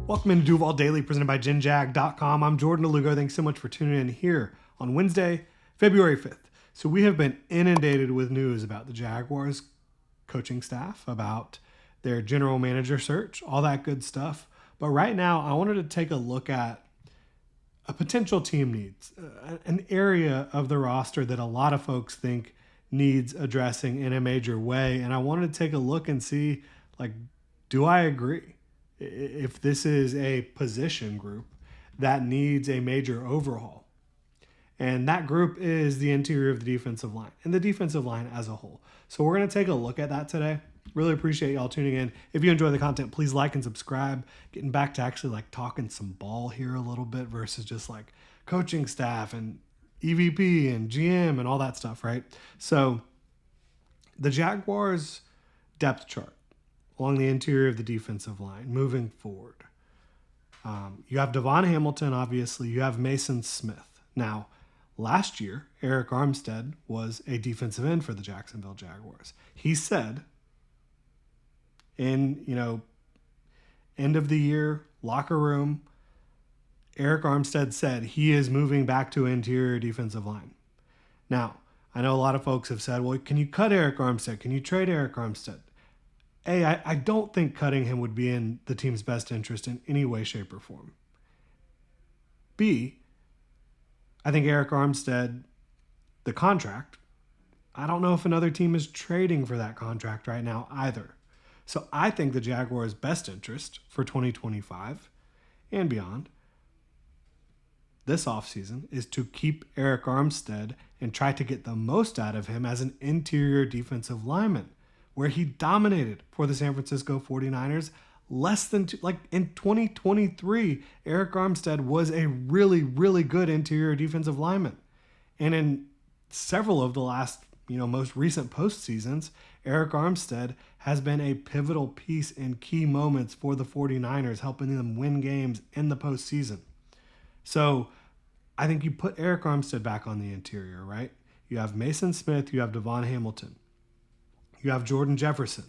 Welcome into Duval Daily, presented by GenJag.com. I'm Jordan DeLugo. Thanks so much for tuning in here on Wednesday, February 5th. So we have been inundated with news about the Jaguars coaching staff, about their general manager search, all that good stuff. But right now, I wanted to take a look at a potential team needs, an area of the roster that a lot of folks think needs addressing in a major way. And I wanted to take a look and see, do I agree? If this is a position group that needs a major overhaul. And that group is the interior of the defensive line and the defensive line as a whole. So we're going to take a look at that today. Really appreciate y'all tuning in. If you enjoy the content, please like and subscribe. Getting back to actually talking some ball here a little bit versus just coaching staff and EVP and GM and all that stuff, right? So the Jaguars depth chart along the interior of the defensive line moving forward. You have Devon Hamilton, obviously. You have Mason Smith. Now, last year, Eric Armstead was a defensive end for the Jacksonville Jaguars. He said in, end of the year, locker room, Eric Armstead said he is moving back to interior defensive line. Now, I know a lot of folks have said, well, can you cut Eric Armstead? Can you trade Eric Armstead? A, I don't think cutting him would be in the team's best interest in any way, shape, or form. B, I think Eric Armstead, the contract, I don't know if another team is trading for that contract right now either. So I think the Jaguars' best interest for 2025 and beyond this offseason is to keep Eric Armstead and try to get the most out of him as an interior defensive lineman, where he dominated for the San Francisco 49ers in 2023, Eric Armstead was a really, really good interior defensive lineman. And in several of the last, most recent postseasons, Eric Armstead has been a pivotal piece in key moments for the 49ers, helping them win games in the postseason. So I think you put Eric Armstead back on the interior, right? You have Mason Smith, you have Devon Hamilton. You have Jordan Jefferson.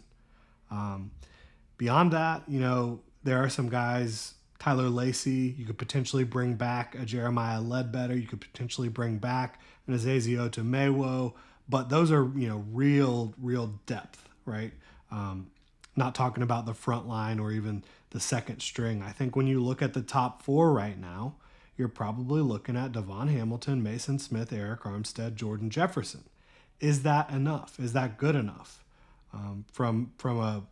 Beyond that, there are some guys, Tyler Lacey, you could potentially bring back a Jeremiah Ledbetter. You could potentially bring back an Azazie Otomewo. But those are, real depth, right? Not talking about the front line or even the second string. I think when you look at the top four right now, you're probably looking at Devon Hamilton, Mason Smith, Eric Armstead, Jordan Jefferson. Is that enough? Is that good enough? From a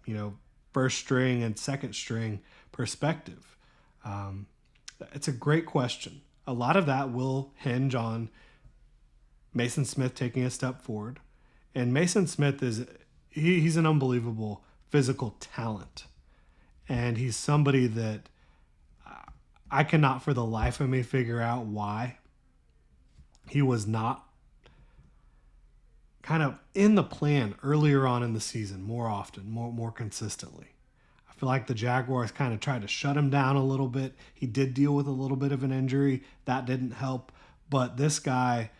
first string and second string perspective? It's a great question. A lot of that will hinge on Mason Smith taking a step forward. And Mason Smith he's an unbelievable physical talent. And he's somebody that I cannot for the life of me figure out why he was not kind of in the plan earlier on in the season, more often, more consistently. I feel like the Jaguars kind of tried to shut him down a little bit. He did deal with a little bit of an injury. That didn't help. But this guy,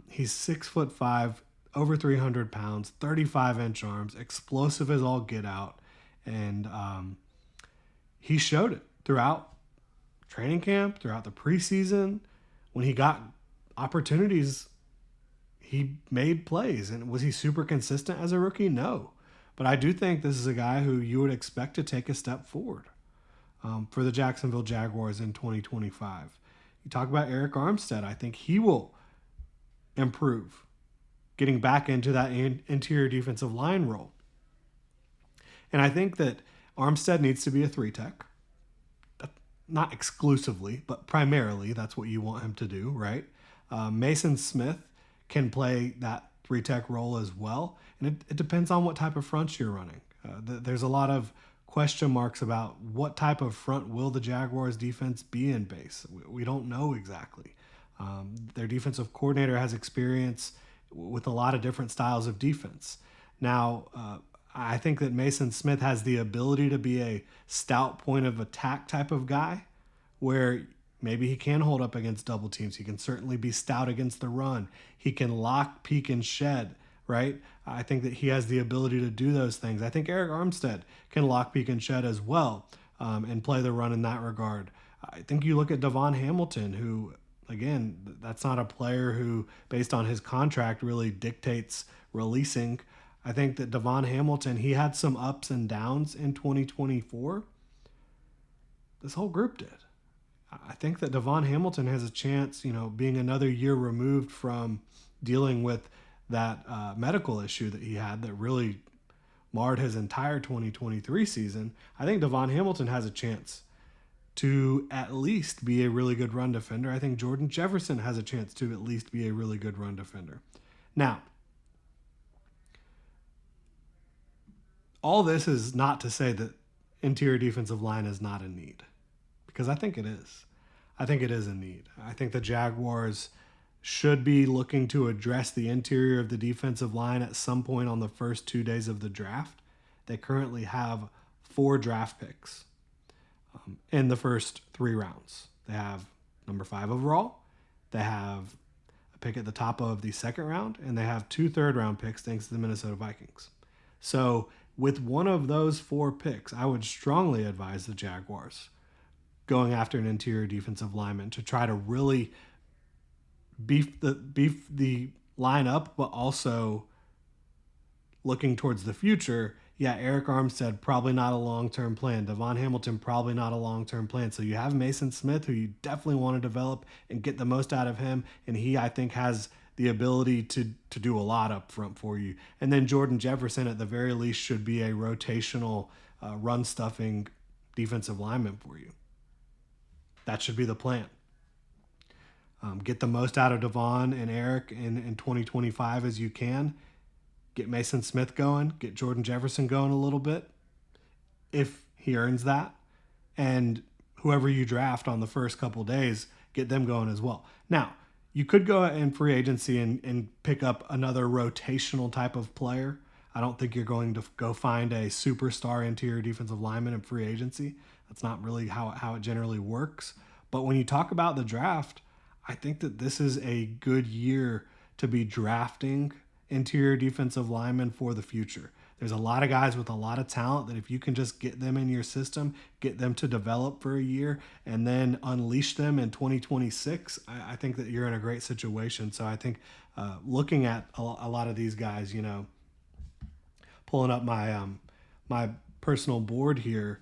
he's 6'5", over 300 pounds, 35-inch arms, explosive as all get out. And he showed it throughout training camp, throughout the preseason. When he got opportunities, he made plays. And was he super consistent as a rookie? No. But I do think this is a guy who you would expect to take a step forward for the Jacksonville Jaguars in 2025. You talk about Eric Armstead. I think he will improve, getting back into that interior defensive line role. And I think that Armstead needs to be a 3-tech. Not exclusively, but primarily that's what you want him to do, right? Mason Smith can play that 3-tech role as well. And it depends on what type of fronts you're running. There's a lot of question marks about what type of front will the Jaguars defense be in base. We don't know exactly. Their defensive coordinator has experience with a lot of different styles of defense. Now, I think that Mason Smith has the ability to be a stout point of attack type of guy where maybe he can hold up against double teams. He can certainly be stout against the run. He can lock, peek, and shed, right? I think that he has the ability to do those things. I think Eric Armstead can lock, peek, and shed as well. and play the run in that regard. I think you look at Devon Hamilton, who, again, that's not a player who, based on his contract, really dictates releasing. I think that Devon Hamilton, he had some ups and downs in 2024. This whole group did. I think that Devon Hamilton has a chance, being another year removed from dealing with that medical issue that he had that really marred his entire 2023 season. I think Devon Hamilton has a chance to at least be a really good run defender. I think Jordan Jefferson has a chance to at least be a really good run defender. Now, all this is not to say that interior defensive line is not a need, because I think it is. I think it is a need. I think the Jaguars should be looking to address the interior of the defensive line at some point on the first 2 days of the draft. They currently have 4 draft picks in the first 3 rounds. They have number 5 overall, they have a pick at the top of the second round, and they have 2 third-round picks thanks to the Minnesota Vikings. So with one of those 4 picks, I would strongly advise the Jaguars going after an interior defensive lineman to try to really beef the line up, but also looking towards the future. Yeah, Eric Armstead, probably not a long-term plan. Devon Hamilton, probably not a long-term plan. So you have Mason Smith, who you definitely want to develop and get the most out of him. And he, I think, has the ability to do a lot up front for you. And then Jordan Jefferson, at the very least, should be a rotational run-stuffing defensive lineman for you. That should be the plan. Get the most out of Devon and Eric in 2025 as you can. Get Mason Smith going. Get Jordan Jefferson going a little bit, if he earns that. And whoever you draft on the first couple days, get them going as well. Now, you could go in free agency and pick up another rotational type of player. I don't think you're going to go find a superstar interior defensive lineman in free agency. That's not really how it generally works. But when you talk about the draft, I think that this is a good year to be drafting interior defensive linemen for the future. There's a lot of guys with a lot of talent that if you can just get them in your system, get them to develop for a year, and then unleash them in 2026, I think that you're in a great situation. So I think looking at a lot of these guys, pulling up my personal board here,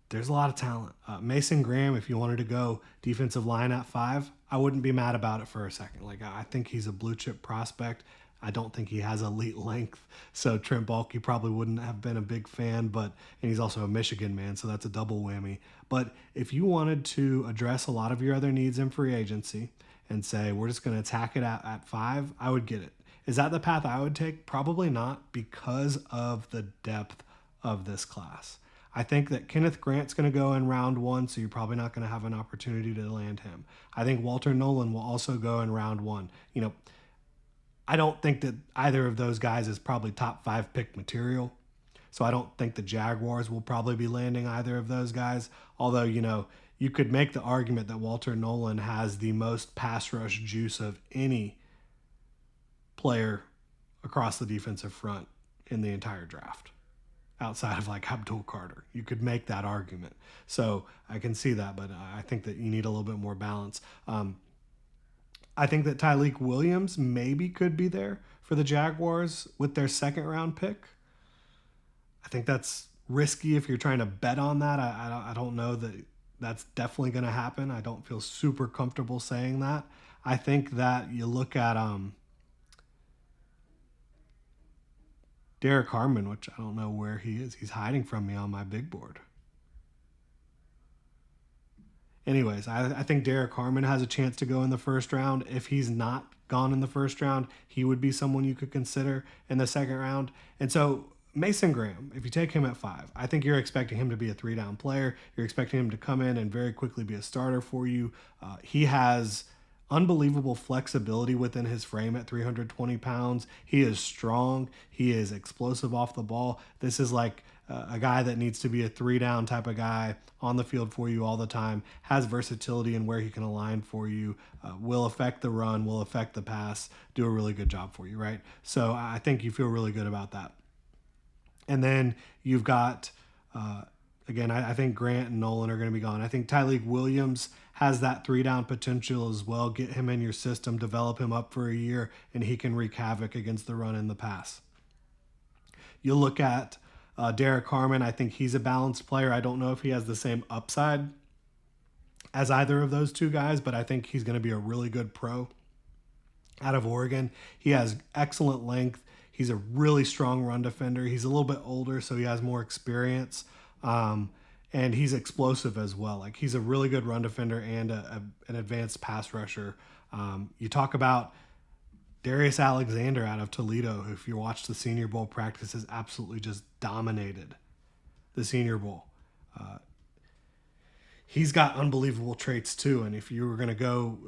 there's a lot of talent. Mason Graham, if you wanted to go defensive line at 5, I wouldn't be mad about it for a second. I think he's a blue chip prospect. I don't think he has elite length, so Trent Baalke probably wouldn't have been a big fan, and he's also a Michigan man, so that's a double whammy. But if you wanted to address a lot of your other needs in free agency and say, we're just going to attack it at 5, I would get it. Is that the path I would take? Probably not, because of the depth of this class. I think that Kenneth Grant's going to go in round 1, so you're probably not going to have an opportunity to land him. I think Walter Nolan will also go in round 1. I don't think that either of those guys is probably top 5 pick material. So I don't think the Jaguars will probably be landing either of those guys. Although, you could make the argument that Walter Nolan has the most pass rush juice of any player across the defensive front in the entire draft, outside of Abdul Carter. You could make that argument. So I can see that, but I think that you need a little bit more balance. I think that Tyleik Williams maybe could be there for the Jaguars with their second round pick. I think that's risky if you're trying to bet on that. I don't know that that's definitely going to happen. I don't feel super comfortable saying that. I think that you look at Derek Harmon, which I don't know where he is. He's hiding from me on my big board. Anyways, I think Derek Harmon has a chance to go in the first round. If he's not gone in the first round, he would be someone you could consider in the second round. And so Mason Graham, if you take him at 5, I think you're expecting him to be a 3-down player. You're expecting him to come in and very quickly be a starter for you. He has unbelievable flexibility within his frame at 320 pounds. He is strong. He is explosive off the ball. This is like a guy that needs to be a 3-down type of guy on the field for you all the time, has versatility in where he can align for you, will affect the run, will affect the pass, do a really good job for you, right? So I think you feel really good about that. And then you've got again, I think Grant and Nolan are going to be gone. I think Tyleek Williams has that 3-down potential as well. Get him in your system, develop him up for a year, and he can wreak havoc against the run and the pass. You look at Derek Harmon. I think he's a balanced player. I don't know if he has the same upside as either of those two guys, but I think he's going to be a really good pro out of Oregon. He has excellent length. He's a really strong run defender. He's a little bit older, so he has more experience. And he's explosive as well. Like, he's a really good run defender and an advanced pass rusher. You talk about Darius Alexander out of Toledo, who, if you watch the Senior Bowl practices, absolutely just dominated the Senior Bowl. He's got unbelievable traits too, and if you were going to go,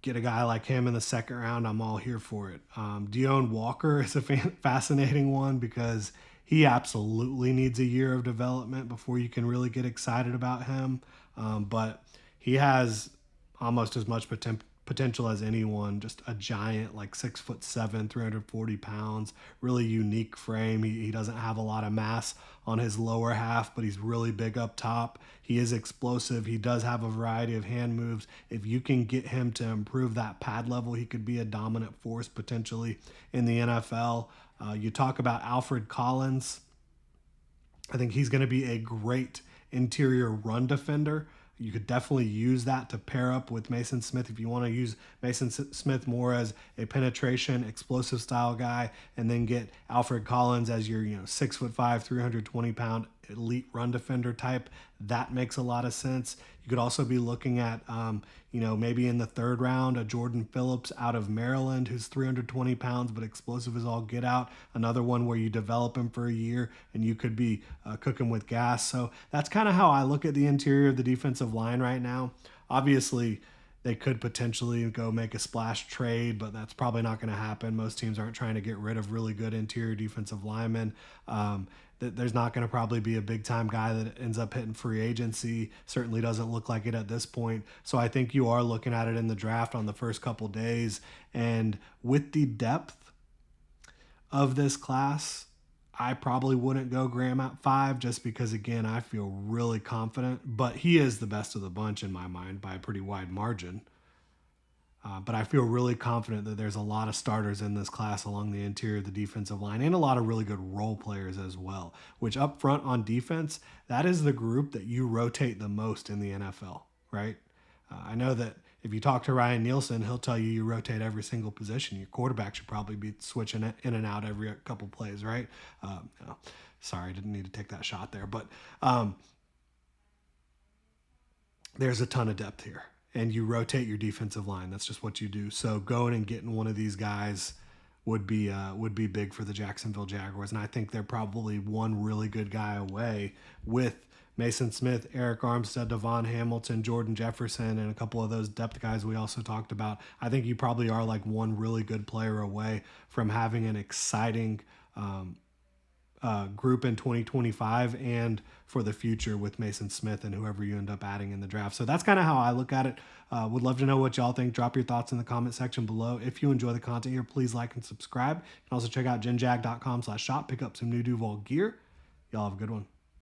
get a guy like him in the second round, I'm all here for it. Deone Walker is a fascinating one because he absolutely needs a year of development before you can really get excited about him. But he has almost as much potential as anyone. Just a giant, like 6'7", 340 pounds, really unique frame. He doesn't have a lot of mass on his lower half, but he's really big up top. He is explosive. He does have a variety of hand moves. If you can get him to improve that pad level, he could be a dominant force potentially in the NFL. You talk about Alfred Collins. I think he's going to be a great interior run defender. You could definitely use that to pair up with Mason Smith if you want to use Mason Smith more as a penetration, explosive style guy, and then get Alfred Collins as your 6'5", 320-pound elite run defender type. That makes a lot of sense. You could also be looking at, maybe in the third round, a Jordan Phillips out of Maryland who's 320 pounds but explosive as all get out. Another one where you develop him for a year and you could be cooking with gas. So that's kind of how I look at the interior of the defensive line right now. Obviously, they could potentially go make a splash trade, but that's probably not going to happen. Most teams aren't trying to get rid of really good interior defensive linemen. There's not going to probably be a big-time guy that ends up hitting free agency. Certainly doesn't look like it at this point. So I think you are looking at it in the draft on the first couple days. And with the depth of this class, I probably wouldn't go Graham at 5 just because, again, I feel really confident. But he is the best of the bunch in my mind by a pretty wide margin. But I feel really confident that there's a lot of starters in this class along the interior of the defensive line and a lot of really good role players as well, which up front on defense, that is the group that you rotate the most in the NFL, right? I know that if you talk to Ryan Nielsen, he'll tell you rotate every single position. Your quarterback should probably be switching in and out every couple plays, right? Sorry, I didn't need to take that shot there. But there's a ton of depth here. And you rotate your defensive line. That's just what you do. So going and getting one of these guys would be big for the Jacksonville Jaguars. And I think they're probably one really good guy away with Mason Smith, Eric Armstead, Devon Hamilton, Jordan Jefferson, and a couple of those depth guys we also talked about. I think you probably are like one really good player away from having an exciting group in 2025 and for the future with Mason Smith and whoever you end up adding in the draft. So that's kind of how I look at it. Would love to know what y'all think. Drop your thoughts in the comment section below. If you enjoy the content here, please like and subscribe. You can also check out genjag.com/shop. Pick up some new Duval gear. Y'all have a good one.